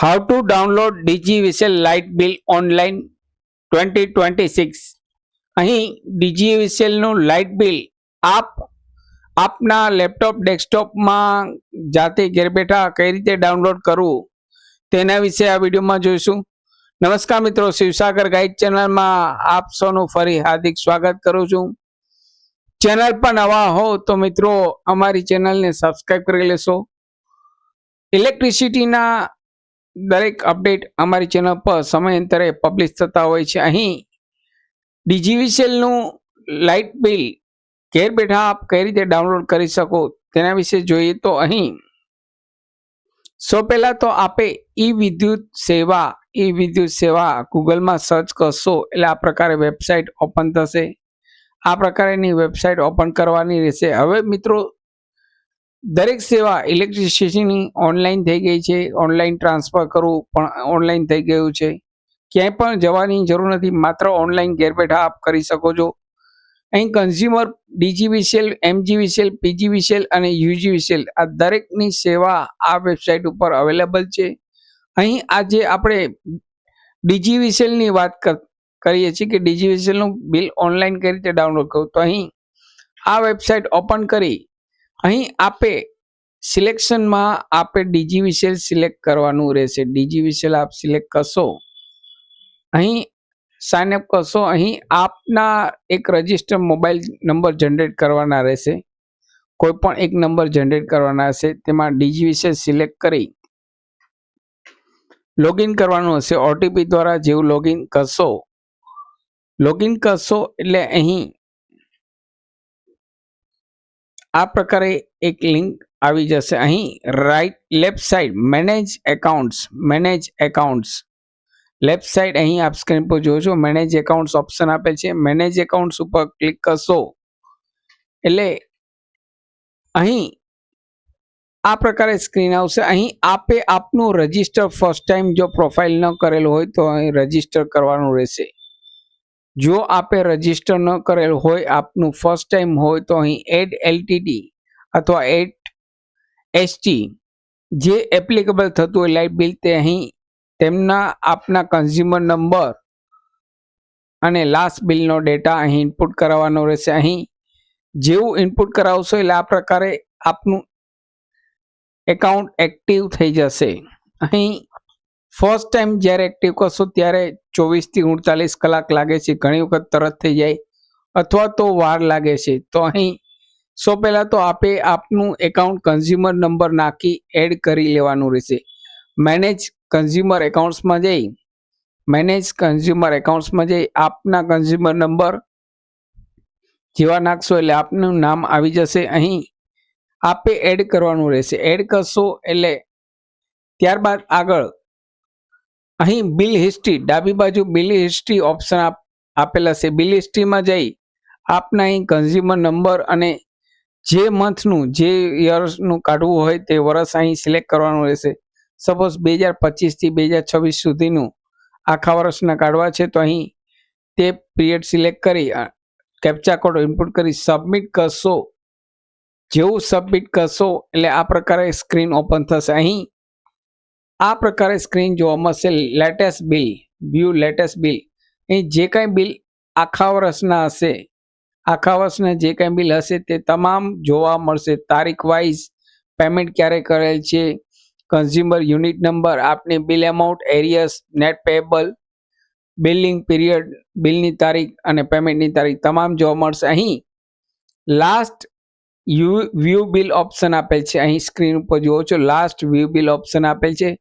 How to download DigiVisel light bill online 2026. અહીં DigiViselનું light bill આપના laptop ડેસ્કટોપમાં જાતે ઘેર બેઠા કઈ રીતે ડાઉનલોડ કરવું તેના વિશે આ વિડીયોમાં જોઈશું. નમસ્કાર મિત્રો, શિવસાગર ગાઈડ ચેનલમાં આપ સૌનું ફરી હાર્દિક સ્વાગત કરું છું. ચેનલ પર નવા હો તો મિત્રો અમારી ચેનલને સબસ્ક્રાઈબ કરી લેશો. ઇલેક્ટ્રિસિટીના દરેક અપડેટ અમારી ચેનલ પર સમયાંતરે પબ્લિશ થતા હોય છે. અહીં DigiViselનું લાઇટ બિલ ઘેર બેઠા આપ કઈ રીતે ડાઉનલોડ કરી શકો તેના વિશે જોઈએ તો અહીં સૌ પહેલા તો આપે ઈ વિદ્યુત સેવા ગૂગલમાં સર્ચ કરશો એટલે આ પ્રકારે વેબસાઇટ ઓપન થશે. આ પ્રકારની વેબસાઇટ ઓપન કરવાની રહેશે. હવે મિત્રો દરેક સેવા ઇલેક્ટ્રિસિટીની ઓનલાઈન થઈ ગઈ છે. ઓનલાઈન ટ્રાન્સફર કરવું પણ ઓનલાઈન થઈ ગયું છે. ક્યાંય પણ જવાની જરૂર નથી, માત્ર ઓનલાઈન ઘેર બેઠા આપ કરી શકો છો. અહીં કન્ઝ્યુમર DigiVisel, MGVisel, PGVisel અને UGVisel આ દરેકની સેવા આ વેબસાઇટ ઉપર અવેલેબલ છે. અહીં આજે આપણે DigiViselની વાત કરીએ છીએ કે DigiViselનું બિલ ઓનલાઈન કઈ રીતે ડાઉનલોડ કરવું. તો અહીં આ વેબસાઇટ ઓપન કરી અહીં આપે સિલેક્શનમાં આપે DigiVisel સિલેક્ટ કરવાનું રહેશે. DigiVisel આપ સિલેક્ટ કરશો, અહીં સાઇન અપ કરશો. અહીં આપના એક રજિસ્ટર મોબાઈલ નંબર જનરેટ કરવાના રહેશે. કોઈ પણ એક નંબર જનરેટ કરવાના હશે, તેમાં DigiVisel સિલેક્ટ કરી લોગિન કરવાનું હશે. OTP દ્વારા જેવું લોગિન કરશો એટલે અહીં આ પ્રકારે એક લિંક આવી જશે. અહીં left side manage accounts left side અહીં આપ સ્ક્રીન પર જોશો મેનેજ એકાઉન્ટ્સ ઓપ્શન આપે છે. મેનેજ એકાઉન્ટ્સ ઉપર ક્લિક કરશો એટલે અહીં આ પ્રકારે સ્ક્રીન આવશે. અહીં આપે આપનું રજિસ્ટર ફર્સ્ટ ટાઈમ જો પ્રોફાઇલ ન કરેલું હોય તો અહીં રજિસ્ટર કરવાનું રહેશે. જો આપે રજિસ્ટર ન કરેલ હોય, આપનું ફર્સ્ટ ટાઈમ હોય તો અહીં એડ LTD અથવા એડ ST જે એપ્લિકેબલ થતું હોય લાઇટ બિલ તે અહીં તેમના આપના કન્ઝ્યુમર નંબર અને લાસ્ટ બિલનો ડેટા અહીં ઇનપુટ કરાવવાનો રહેશે. અહીં જેવું ઇનપુટ કરાવશો એટલે આ પ્રકારે આપનું એકાઉન્ટ એક્ટિવ થઈ જશે. અહીં ફર્સ્ટ ટાઈમ જ્યારે એક્ટિવ કરશો ત્યારે 24 થી 48 કલાક લાગે છે. ઘણી વખત તરત થઈ જાય અથવા તો વાર લાગે છે. તો અહીં સૌ પહેલાં તો આપે આપનું એકાઉન્ટ કન્ઝ્યુમર નંબર નાખી એડ કરી લેવાનું રહેશે. મેનેજ કન્ઝ્યુમર એકાઉન્ટ્સમાં જઈ આપના કન્ઝ્યુમર નંબર જેવા નાખશો એટલે આપનું નામ આવી જશે. અહીં આપે એડ કરવાનું રહેશે. એડ કરશો એટલે ત્યારબાદ આગળ અહીં બિલ હિસ્ટ્રી, ડાબી બાજુ બિલ હિસ્ટ્રી ઓપ્શન આપેલા છે. બિલ હિસ્ટ્રીમાં જઈ આપના અહીં કન્ઝ્યુમર નંબર અને જે મંથનું જે યર્સનું કાઢવું હોય તે વર્ષ અહીં સિલેક્ટ કરવાનું રહેશે. સપોઝ 2025 થી 2026 સુધીનું આખા વર્ષના કાઢવા છે તો અહીં તે પીરિયડ સિલેક્ટ કરી કેપ્ચા કોડ ઇનપુટ કરી સબમિટ કરશો. જેવું સબમિટ કરશો એટલે આ પ્રકારે સ્ક્રીન ઓપન થશે. અહીં આ પ્રકારે સ્ક્રીન જોવા મળશે. View latest bill. અહીં જે કાંઈ બિલ આખા વર્ષના જે કાંઈ બિલ હશે તે તમામ જોવા મળશે. તારીખ વાઇઝ પેમેન્ટ ક્યારે કરેલ છે, કન્ઝ્યુમર યુનિટ નંબર, આપની bill amount, arrears, net payable, billing period, બિલની તારીખ અને પેમેન્ટની તારીખ તમામ જોવા મળશે. અહીં લાસ્ટ વ્યૂ બિલ ઓપ્શન આપેલ છે. અહીં સ્ક્રીન ઉપર જુઓ છો લાસ્ટ વ્યૂ બિલ ઓપ્શન આપેલ છે.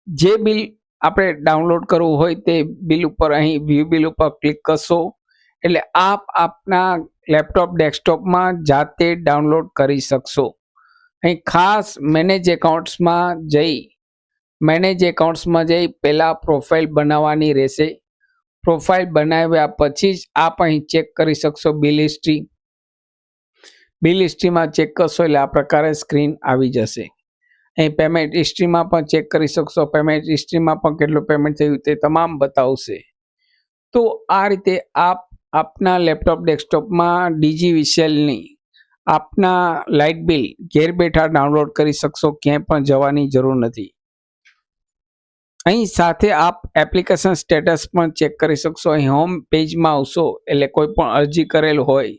જે બિલ આપણે ડાઉનલોડ કરવું હોય તે બિલ ઉપર અહીં વ્યૂ બિલ ઉપર ક્લિક કરશો એટલે આપ આપના લેપટોપ ડેસ્કટોપમાં જાતે ડાઉનલોડ કરી શકશો. અહીં ખાસ મેનેજ એકાઉન્ટ્સમાં જઈ પહેલાં પ્રોફાઇલ બનાવવાની રહેશે. પ્રોફાઇલ બનાવ્યા પછી જ આપ અહીં ચેક કરી શકશો બિલ હિસ્ટ્રીમાં ચેક કરશો એટલે આ પ્રકારે સ્ક્રીન આવી જશે. અહીં પેમેન્ટ હિસ્ટ્રીમાં પણ ચેક કરી શકશો. પેમેન્ટ હિસ્ટ્રીમાં પણ કેટલું પેમેન્ટ થયું તે તમામ બતાવશે. તો આ રીતે આપ આપના લેપટોપ ડેસ્કટોપમાં DigiViselની આપના લાઇટ બિલ ઘેર બેઠા ડાઉનલોડ કરી શકશો. ક્યાંય પણ જવાની જરૂર નથી. અહીં સાથે આપ એપ્લિકેશન સ્ટેટસ પણ ચેક કરી શકશો. અહીં હોમ પેજમાં આવશો એટલે કોઈ પણ અરજી કરેલ હોય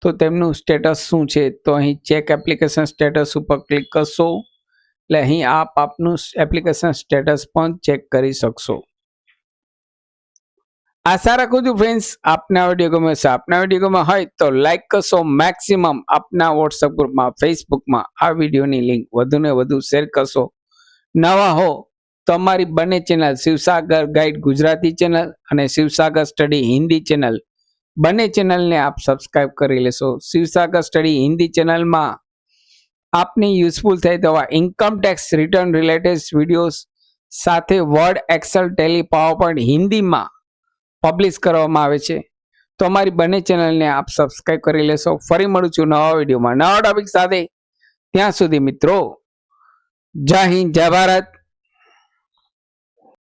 તો તેમનું સ્ટેટસ શું છે, તો અહીં ચેક એપ્લિકેશન સ્ટેટસ ઉપર ક્લિક કરશો એટલે અહીં આપ આપનું એપ્લિકેશન સ્ટેટસ પણ ચેક કરી શકશો. આશા રાખું છું ફ્રેન્ડ્સ આપના વિડીયો ગમે છે. આપના વિડીયો ગમે હોય તો લાઈક કરશો, મેક્સિમમ આપના વોટ્સઅપ ગ્રુપમાં, ફેસબુકમાં આ વિડીયોની લિંક વધુને વધુ શેર કરશો. નવા હો તો અમારી બંને channel Shivsagar guide Gujarati channel અને શિવસાગર સ્ટડી હિન્દી ચેનલ બંને ચેનલને આપ સબસ્ક્રાઇબ કરી લેશો. શિવસાગર સ્ટડી હિન્દી ચેનલમાં આપને યુઝફુલ થાય તેવા income tax return related videos સાથે વર્ડ, એક્સેલ, ટેલી, પાવરપોઈન્ટ હિન્દીમાં પબ્લિશ કરવામાં આવે છે. તો અમારી બંને ચેનલને આપ સબસ્ક્રાઇબ કરી લેશો. ફરી મળું છું નવા વિડીયોમાં નવા ટોપિક સાથે. ત્યાં સુધી મિત્રો જય હિન્દ, જય ભારત.